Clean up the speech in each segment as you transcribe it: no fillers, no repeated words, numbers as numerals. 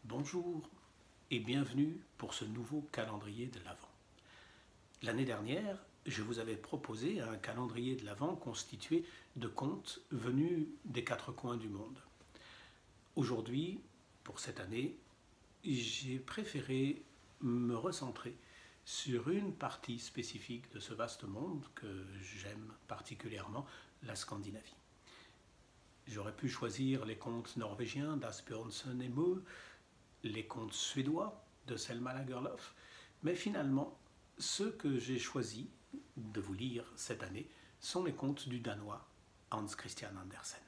Bonjour et bienvenue pour ce nouveau calendrier de l'Avent. L'année dernière, je vous avais proposé un calendrier de l'Avent constitué de contes venus des quatre coins du monde. Aujourd'hui, pour cette année, j'ai préféré me recentrer sur une partie spécifique de ce vaste monde que j'aime particulièrement, la Scandinavie. J'aurais pu choisir les contes norvégiens d'Asbjørnsen et Moe, les contes suédois de Selma Lagerlöf, mais finalement, ceux que j'ai choisi de vous lire cette année sont les contes du Danois Hans Christian Andersen.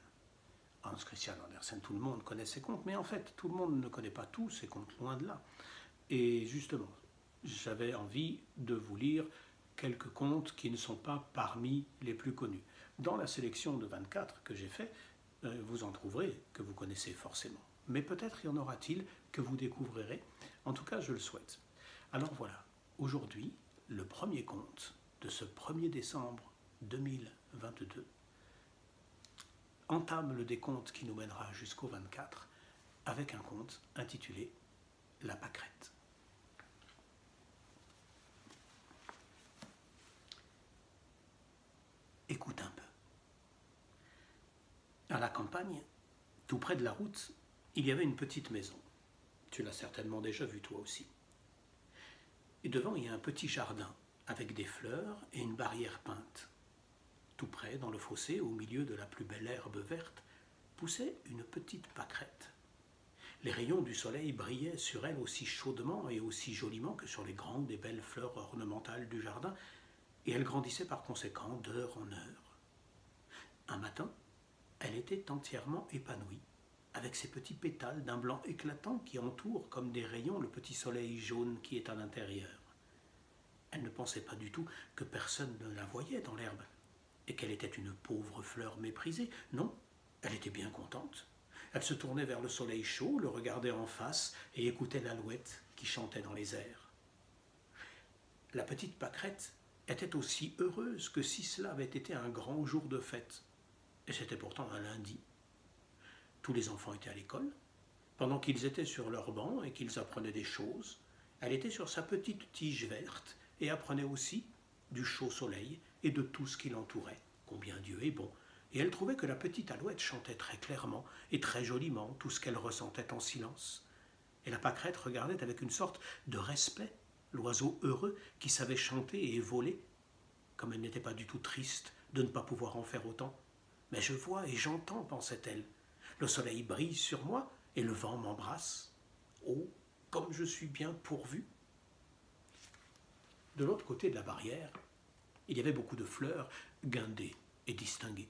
Hans Christian Andersen, tout le monde connaît ses contes, mais en fait, tout le monde ne connaît pas tous ses contes, loin de là. Et justement, j'avais envie de vous lire quelques contes qui ne sont pas parmi les plus connus. Dans la sélection de 24 que j'ai fait, vous en trouverez que vous connaissez forcément. Mais peut-être y en aura-t-il que vous découvrirez. En tout cas, je le souhaite. Alors voilà, aujourd'hui, le premier conte de ce 1er décembre 2022 entame le décompte qui nous mènera jusqu'au 24 avec un conte intitulé « La pâquerette ». Écoute un peu. À la campagne, tout près de la route, il y avait une petite maison. Tu l'as certainement déjà vue toi aussi. Et devant, il y a un petit jardin avec des fleurs et une barrière peinte. Tout près, dans le fossé, au milieu de la plus belle herbe verte, poussait une petite pâquerette. Les rayons du soleil brillaient sur elle aussi chaudement et aussi joliment que sur les grandes et belles fleurs ornementales du jardin, et elle grandissait par conséquent d'heure en heure. Un matin, elle était entièrement épanouie, avec ses petits pétales d'un blanc éclatant qui entourent comme des rayons le petit soleil jaune qui est à l'intérieur. Elle ne pensait pas du tout que personne ne la voyait dans l'herbe, et qu'elle était une pauvre fleur méprisée. Non, elle était bien contente. Elle se tournait vers le soleil chaud, le regardait en face et écoutait l'alouette qui chantait dans les airs. La petite pâquerette était aussi heureuse que si cela avait été un grand jour de fête. Et c'était pourtant un lundi. Tous les enfants étaient à l'école. Pendant qu'ils étaient sur leur banc et qu'ils apprenaient des choses, elle était sur sa petite tige verte et apprenait aussi du chaud soleil et de tout ce qui l'entourait. Combien Dieu est bon. Et elle trouvait que la petite alouette chantait très clairement et très joliment tout ce qu'elle ressentait en silence. Et la pâquerette regardait avec une sorte de respect l'oiseau heureux qui savait chanter et voler. Comme elle n'était pas du tout triste de ne pas pouvoir en faire autant. Mais je vois et j'entends, pensait-elle. Le soleil brille sur moi et le vent m'embrasse. Oh, comme je suis bien pourvue. De l'autre côté de la barrière, il y avait beaucoup de fleurs guindées et distinguées.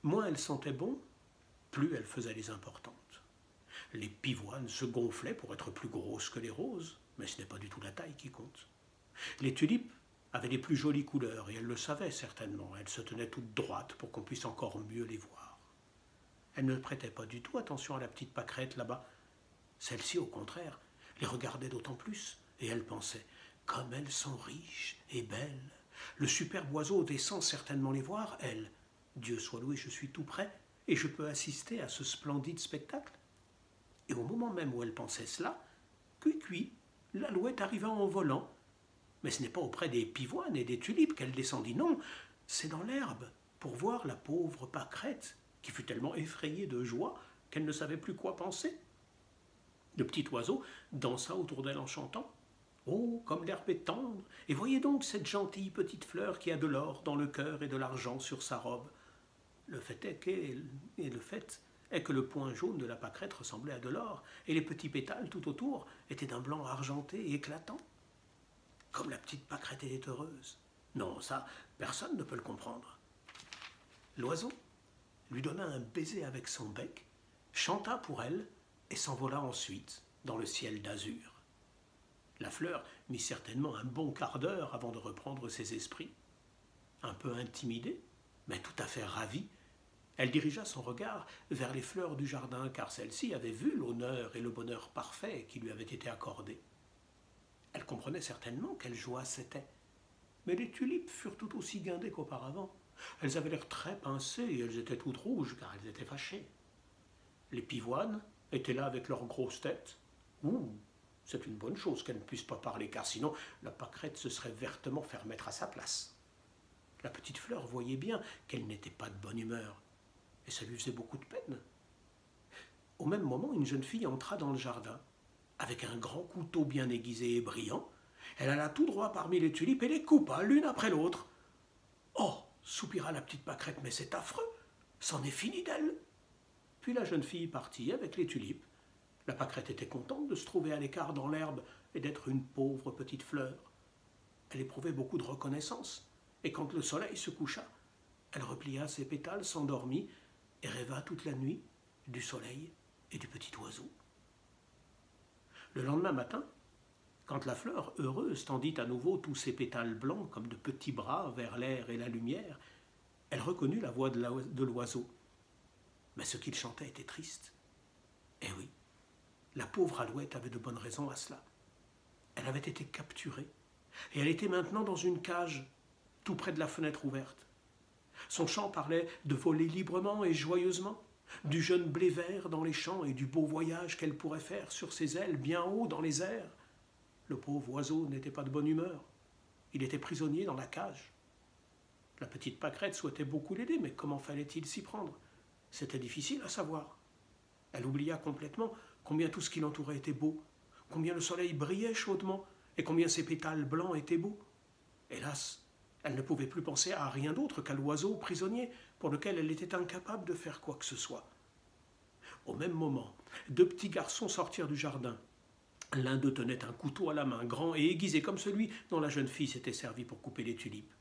Moins elles sentaient bon, plus elles faisaient les importantes. Les pivoines se gonflaient pour être plus grosses que les roses, mais ce n'est pas du tout la taille qui compte. Les tulipes avaient les plus jolies couleurs, et elles le savaient certainement. Elles se tenaient toutes droites pour qu'on puisse encore mieux les voir. Elles ne prêtaient pas du tout attention à la petite pâquerette là-bas. Celle-ci, au contraire, les regardait d'autant plus, et elle pensait « Comme elles sont riches et belles. Le superbe oiseau descend certainement les voir, elle. Dieu soit loué, je suis tout près, et je peux assister à ce splendide spectacle. » Et au moment même où elle pensait cela, cui-cui, l'alouette arriva en volant. Mais ce n'est pas auprès des pivoines et des tulipes qu'elle descendit, non, c'est dans l'herbe, pour voir la pauvre pâquerette, qui fut tellement effrayée de joie qu'elle ne savait plus quoi penser. Le petit oiseau dansa autour d'elle en chantant. Oh, comme l'herbe est tendre, et voyez donc cette gentille petite fleur qui a de l'or dans le cœur et de l'argent sur sa robe. Le fait est que le point jaune de la pâquerette ressemblait à de l'or, et les petits pétales tout autour étaient d'un blanc argenté et éclatant. Comme la petite pâquerette était heureuse. Non, ça, personne ne peut le comprendre. L'oiseau lui donna un baiser avec son bec, chanta pour elle et s'envola ensuite dans le ciel d'azur. La fleur mit certainement un bon quart d'heure avant de reprendre ses esprits. Un peu intimidée, mais tout à fait ravie, elle dirigea son regard vers les fleurs du jardin, car celle-ci avait vu l'honneur et le bonheur parfait qui lui avaient été accordés. Elle comprenait certainement quelle joie c'était. Mais les tulipes furent tout aussi guindées qu'auparavant. Elles avaient l'air très pincées et elles étaient toutes rouges car elles étaient fâchées. Les pivoines étaient là avec leurs grosses têtes. Ouh, c'est une bonne chose qu'elles ne puissent pas parler, car sinon la pâquerette se serait vertement fait remettre à sa place. La petite fleur voyait bien qu'elle n'était pas de bonne humeur, et ça lui faisait beaucoup de peine. Au même moment, une jeune fille entra dans le jardin, avec un grand couteau bien aiguisé et brillant. Elle alla tout droit parmi les tulipes et les coupa l'une après l'autre. « Oh !» soupira la petite pâquerette, « mais c'est affreux, c'en est fini d'elle !» Puis la jeune fille partit avec les tulipes. La pâquerette était contente de se trouver à l'écart dans l'herbe et d'être une pauvre petite fleur. Elle éprouvait beaucoup de reconnaissance, et quand le soleil se coucha, elle replia ses pétales, s'endormit et rêva toute la nuit du soleil et du petit oiseau. Le lendemain matin, quand la fleur heureuse tendit à nouveau tous ses pétales blancs comme de petits bras vers l'air et la lumière, elle reconnut la voix de l'oiseau. Mais ce qu'il chantait était triste. Eh oui, la pauvre alouette avait de bonnes raisons à cela. Elle avait été capturée, et elle était maintenant dans une cage, tout près de la fenêtre ouverte. Son chant parlait de voler librement et joyeusement, du jeune blé vert dans les champs et du beau voyage qu'elle pourrait faire sur ses ailes bien haut dans les airs. Le pauvre oiseau n'était pas de bonne humeur. Il était prisonnier dans la cage. La petite pâquerette souhaitait beaucoup l'aider, mais comment fallait-il s'y prendre? C'était difficile à savoir. Elle oublia complètement combien tout ce qui l'entourait était beau, combien le soleil brillait chaudement et combien ses pétales blancs étaient beaux. Hélas, elle ne pouvait plus penser à rien d'autre qu'à l'oiseau prisonnier pour lequel elle était incapable de faire quoi que ce soit. Au même moment, deux petits garçons sortirent du jardin. L'un d'eux tenait un couteau à la main, grand et aiguisé comme celui dont la jeune fille s'était servie pour couper les tulipes.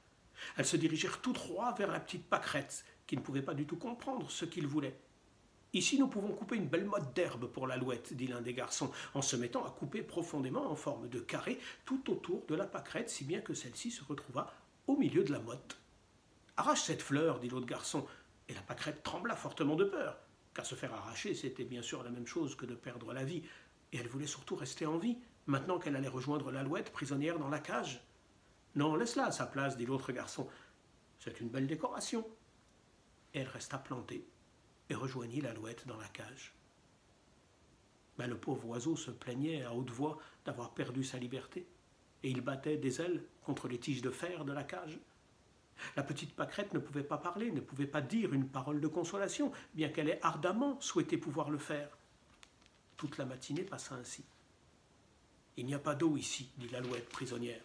Elles se dirigèrent tous trois vers la petite pâquerette, qui ne pouvait pas du tout comprendre ce qu'ils voulaient. « Ici, nous pouvons couper une belle motte d'herbe pour l'alouette, » dit l'un des garçons, en se mettant à couper profondément en forme de carré tout autour de la pâquerette, si bien que celle-ci se retrouva au milieu de la motte. « Arrache cette fleur, » dit l'autre garçon, et la pâquerette trembla fortement de peur, car se faire arracher, c'était bien sûr la même chose que de perdre la vie, et elle voulait surtout rester en vie, maintenant qu'elle allait rejoindre l'alouette prisonnière dans la cage. « Non, laisse-la à sa place, » dit l'autre garçon, « c'est une belle décoration. » Et elle resta plantée et rejoignit l'alouette dans la cage. Mais le pauvre oiseau se plaignait à haute voix d'avoir perdu sa liberté, et il battait des ailes contre les tiges de fer de la cage. La petite pâquerette ne pouvait pas parler, ne pouvait pas dire une parole de consolation, bien qu'elle ait ardemment souhaité pouvoir le faire. Toute la matinée passa ainsi. « Il n'y a pas d'eau ici, » dit l'alouette prisonnière.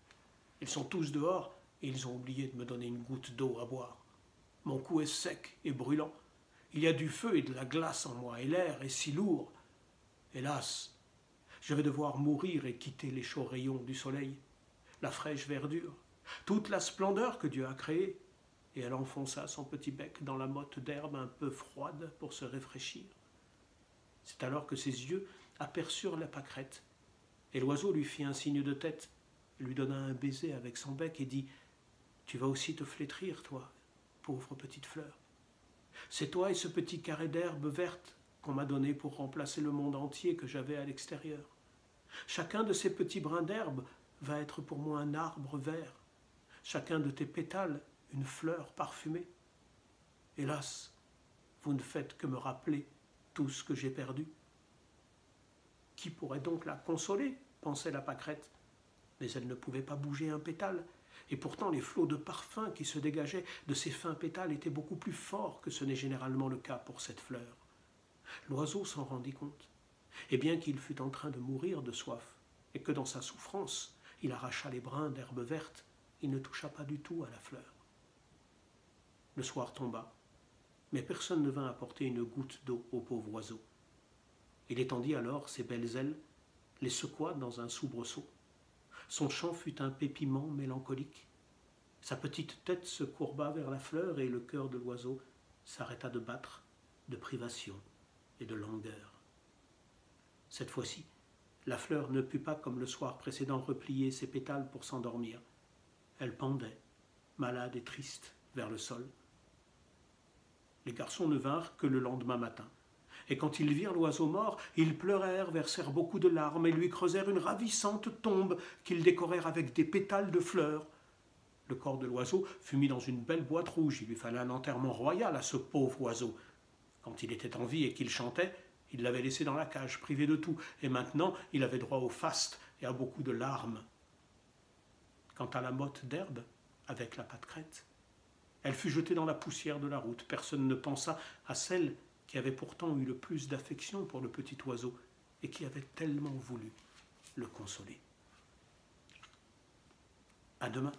« Ils sont tous dehors et ils ont oublié de me donner une goutte d'eau à boire. Mon cou est sec et brûlant. Il y a du feu et de la glace en moi, et l'air est si lourd. Hélas, je vais devoir mourir et quitter les chauds rayons du soleil, la fraîche verdure, toute la splendeur que Dieu a créée. » Et elle enfonça son petit bec dans la motte d'herbe un peu froide pour se rafraîchir. C'est alors que ses yeux aperçurent la pâquerette, et l'oiseau lui fit un signe de tête, lui donna un baiser avec son bec et dit « Tu vas aussi te flétrir, toi, pauvre petite fleur. C'est toi et ce petit carré d'herbe verte qu'on m'a donné pour remplacer le monde entier que j'avais à l'extérieur. Chacun de ces petits brins d'herbe va être pour moi un arbre vert, chacun de tes pétales une fleur parfumée. Hélas, vous ne faites que me rappeler tout ce que j'ai perdu. » Qui pourrait donc la consoler, pensait la pâquerette. Mais elle ne pouvait pas bouger un pétale, et pourtant les flots de parfum qui se dégageaient de ces fins pétales étaient beaucoup plus forts que ce n'est généralement le cas pour cette fleur. L'oiseau s'en rendit compte, et bien qu'il fût en train de mourir de soif, et que dans sa souffrance il arracha les brins d'herbe verte, il ne toucha pas du tout à la fleur. Le soir tomba, mais personne ne vint apporter une goutte d'eau au pauvre oiseau. Il étendit alors ses belles ailes, les secoua dans un soubresaut. Son chant fut un pépiment mélancolique. Sa petite tête se courba vers la fleur et le cœur de l'oiseau s'arrêta de battre, de privation et de langueur. Cette fois-ci, la fleur ne put pas, comme le soir précédent, replier ses pétales pour s'endormir. Elle pendait, malade et triste, vers le sol. Les garçons ne vinrent que le lendemain matin. Et quand ils virent l'oiseau mort, ils pleurèrent, versèrent beaucoup de larmes et lui creusèrent une ravissante tombe qu'ils décorèrent avec des pétales de fleurs. Le corps de l'oiseau fut mis dans une belle boîte rouge. Il lui fallait un enterrement royal à ce pauvre oiseau. Quand il était en vie et qu'il chantait, Il l'avait laissée dans la cage, privée de tout, et maintenant il avait droit au faste et à beaucoup de larmes. Quant à la motte d'herbe, avec la pâte-crête, elle fut jetée dans la poussière de la route. Personne ne pensa à celle qui avait pourtant eu le plus d'affection pour le petit oiseau et qui avait tellement voulu le consoler. À demain.